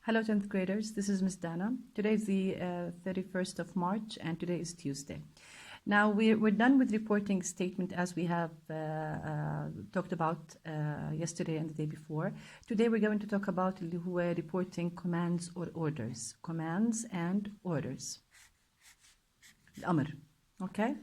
Hello 10th graders, this is Miss Dana. Today is the 31st of March and today is Tuesday. Now we're done with reporting statement as we have talked about yesterday and the day before. Today we're going to talk about اللي هو reporting commands or orders. Commands and orders. الأمر. Okay?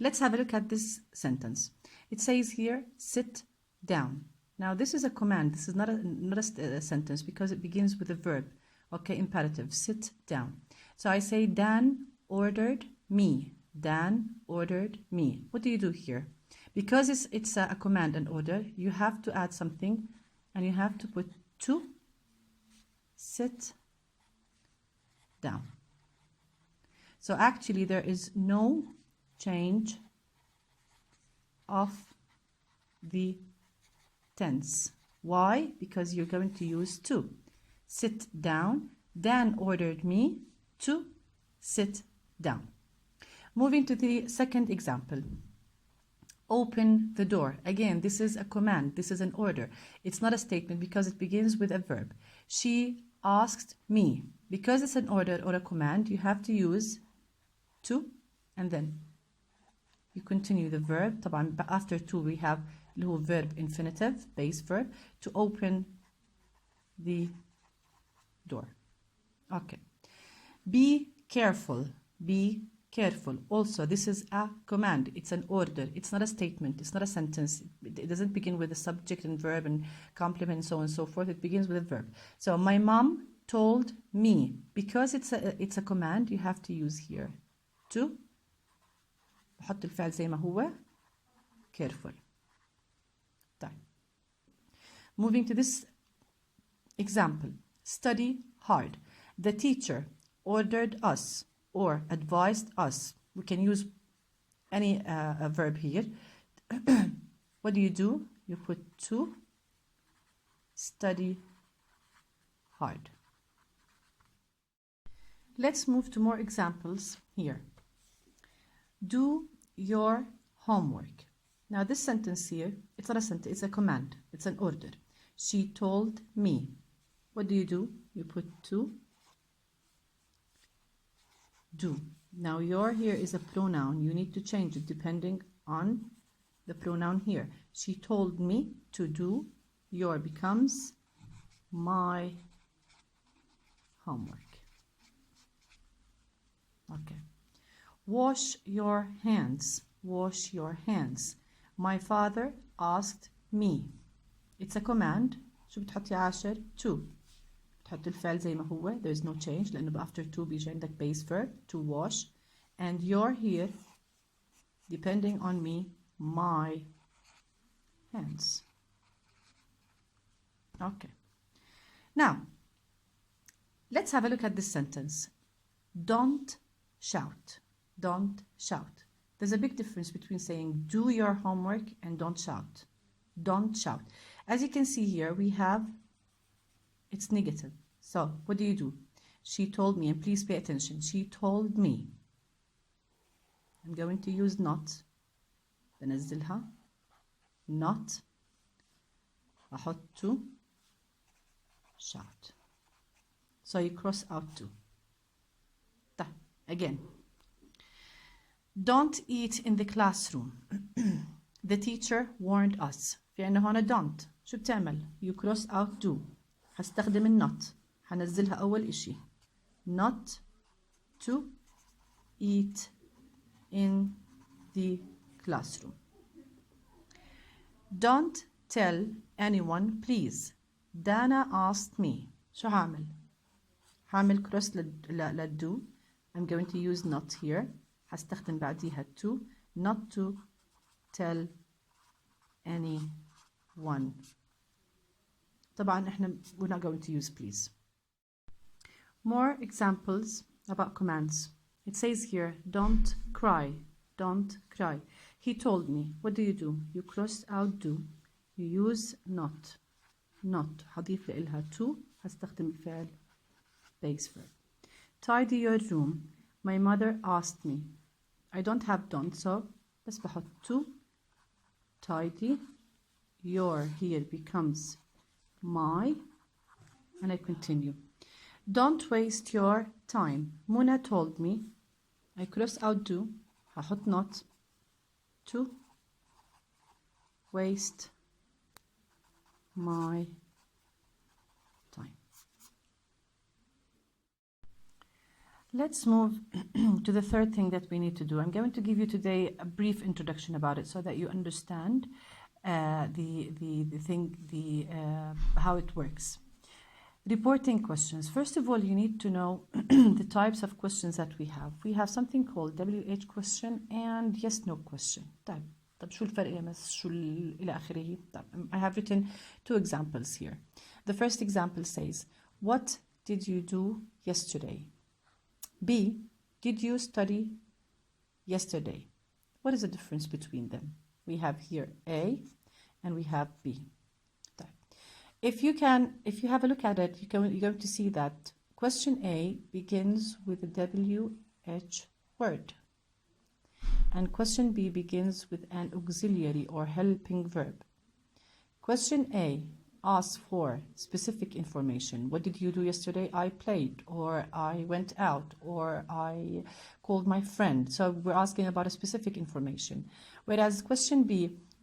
Let's have a look at this sentence. It says here, sit down. Now this is a command. This is not a sentence because it begins with a verb. Okay, imperative. Sit down. So I say Dan ordered me. Dan ordered me. What do you do here? Because it's a command and order, you have to add something and you have to put to sit down. So actually there is no change of the tense. Why? Because you're going to use to. Sit down. Dan ordered me to sit down. Moving to the second example. Open the door. Again, this is a command. This is an order. It's not a statement because it begins with a verb. She asked me. Because it's an order or a command, you have to use to and then you continue the verb. طبعا after to we have اللي هو verb infinitive, base verb, to open the door. Okay. Be careful. Be careful. Also, this is a command. It's an order. It's not a statement. It's not a sentence. It doesn't begin with a subject and verb and complement and so on and so forth. It begins with a verb. So my mom told me. Because it's a command, you have to use here to. بحط الفعل زي ما هو. Careful. Moving to this example, study hard. The teacher ordered us or advised us. We can use any verb here. What do? You put to study hard. Let's move to more examples here. Do your homework. Now this sentence here, it's not a sentence, it's a command, it's an order. She told me. What do? You put to do. Now your here is a pronoun. You need to change it depending on the pronoun here. She told me to do. Your becomes my homework. Okay. Wash your hands. Wash your hands. My father asked me. It's a command. شو بتحطي عاشر? To. بتحطي الفعل زي ما هو. There is no change لأنه after to بيجي عندك base verb to wash. And you're here, depending on me, my hands. Okay. Now, let's have a look at this sentence. Don't shout. Don't shout. There's a big difference between saying do your homework and don't shout. Don't shout. As you can see here, we have, it's negative. So what do? She told me, and please pay attention. She told me. I'm going to use not. بنزلها. Not. أحط to. Shout. So you cross out to. Again. Don't eat in the classroom. The teacher warned us. في عنا هنا don't. شو بتعمل؟ You cross out do. هستخدم النot. هنزلها أول إشي. Not to eat in the classroom. Don't tell anyone, please. Dana asked me. شو هعمل؟ هعمل cross للdo. I'm going to use not here. هستخدم بعديها to. Not to tell anyone. طبعا احنا we're not going to use please. More examples about commands. It says here, don't cry. Don't cry. He told me. What do? You cross out do. You use not. Not. هضيف لها to. هستخدم الفعل base verb. Tidy your room. My mother asked me. I don't have don't, so بس بحط to. Tidy. Your here becomes my, and I continue. Don't waste your time. Muna told me. I cross out do. هحط not to waste my time. Let's move to the third thing that we need to do. I'm going to give you today a brief introduction about it so that you understand how it works. Reporting questions. First of all, you need to know the types of questions that we have. We have something called WH question and yes no question. طب شو الفرق يمس شو إلى آخره. I have written two examples here. The first example says, what did you do yesterday? B, did you study yesterday? What is the difference between them? We have here A and we have B. If you have a look at it, you're going to see that question A begins with a WH word. And question B begins with an auxiliary or helping verb. Question A asks for specific information. What did you do yesterday? I played, or I went out, or I called my friend. So we're asking about a specific information. Whereas question B,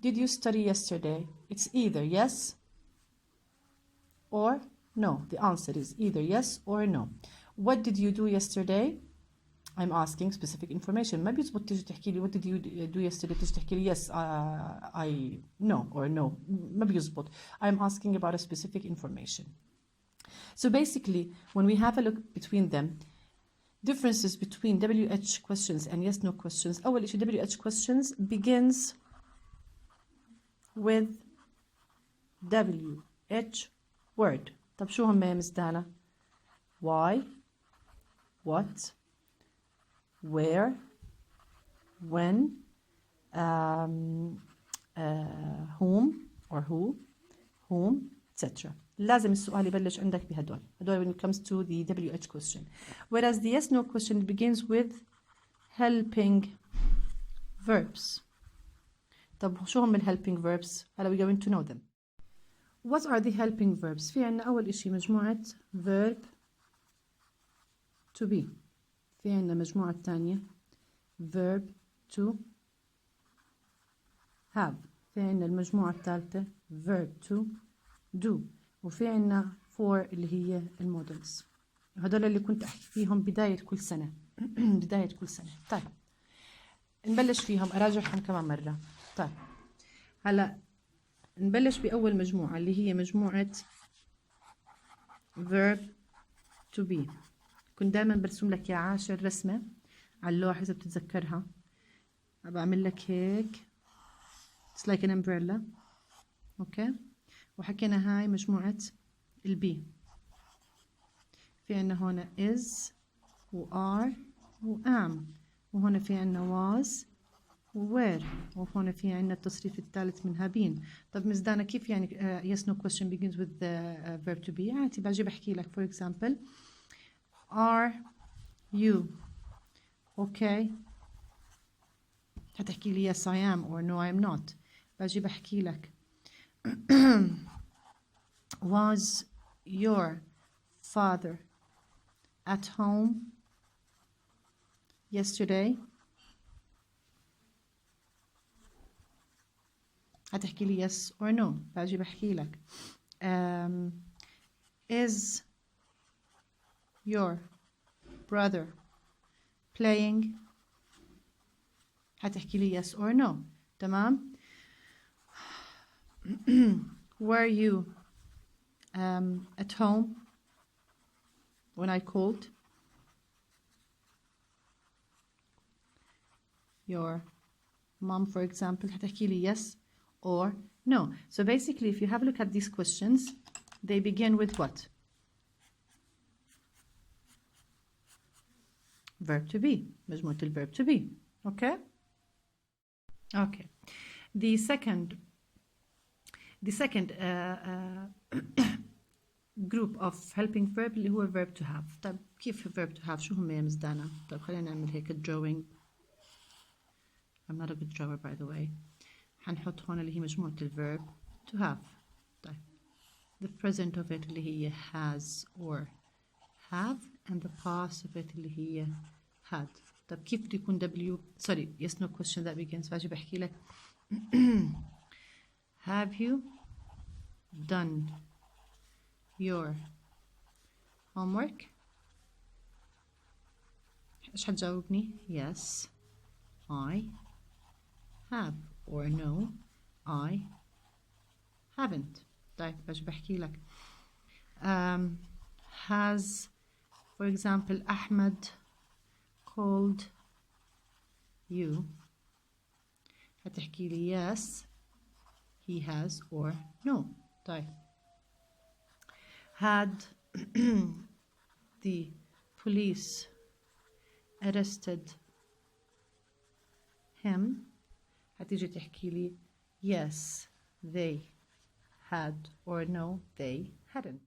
did you study yesterday? It's either yes or no. The answer is either yes or no. What did you do yesterday? I'm asking specific information. ما بيزبط تيجي تحكي لي what did you do yesterday تيجي تحكي لي yes I no or no. ما بيزبط. I'm asking about a specific information. So basically, when we have a look between them, differences between WH questions and yes no questions. أول شيء WH questions begins with WH word. طب شو هم يا مس دانا؟ Why, what, where, when, whom or whom, etc. لازم السؤال يبلش عندك بهدول. when it comes to the WH question. Whereas the yes no question begins with helping verbs. طب شو هم helping verbs؟ هلا we're going to know them. What are the helping verbs؟ في عنا أول إشي مجموعة verb to be. في عنا مجموعة تانية verb to have. في عنا المجموعة الثالثة verb to do. وفي عنا 4 اللي هي المودلز. هدول اللي كنت أحكي فيهم بداية كل سنة. بداية كل سنة. طيب نبلش فيهم أراجعهم كمان مرة. طيب هلا نبلش بأول مجموعة اللي هي مجموعة verb to be. كنت دائما برسم لك يا عاشر رسمة على اللوحة إذا بتتذكرها. بعمل لك هيك it's like an umbrella. أوكي. وحكينا هاي مجموعة البي. في عنا هون is و are و am. وهون في عنا was where. وهون في عنا التصريف الثالث منها been. طب مس دانا كيف يعني yes no question begins with the verb to be؟ عادي باجي بحكي لك for example are you okay؟ هتحكي لي yes I am or no I am not. باجي بحكي لك was your father at home yesterday؟ هتحكي لي yes or no. باجي بحكي لك is your brother playing؟ هتحكي لي yes or no. تمام. were you at home when I called your mom for example؟ هتحكي لي yes or no. So basically if you have a look at these questions they begin with what? Verb to be. مجموعة الverb to be. Okay? Okay. The second group of helping verb اللي هو verb to have. طيب كيف verb to have؟ شو هم يا مس دانا؟ طيب خلينا نعمل هيك drawing. I'm not a good drawer by the way. حنحط هون اللي هي مجموعة الverb to have. طيب the present of it اللي هي has or have and the past of it اللي هي had. طب كيف بده يكون W sorry yes no question that begins فاجي بحكي لك have you done your homework؟ ايش حتجاوبني؟ yes I have or no I haven't. طيب باجي بحكي لك has for example Ahmed called you؟ هتحكي لي yes he has or no. طيب had the police arrested him؟ هتيجي تحكي لي yes they had or no they hadn't.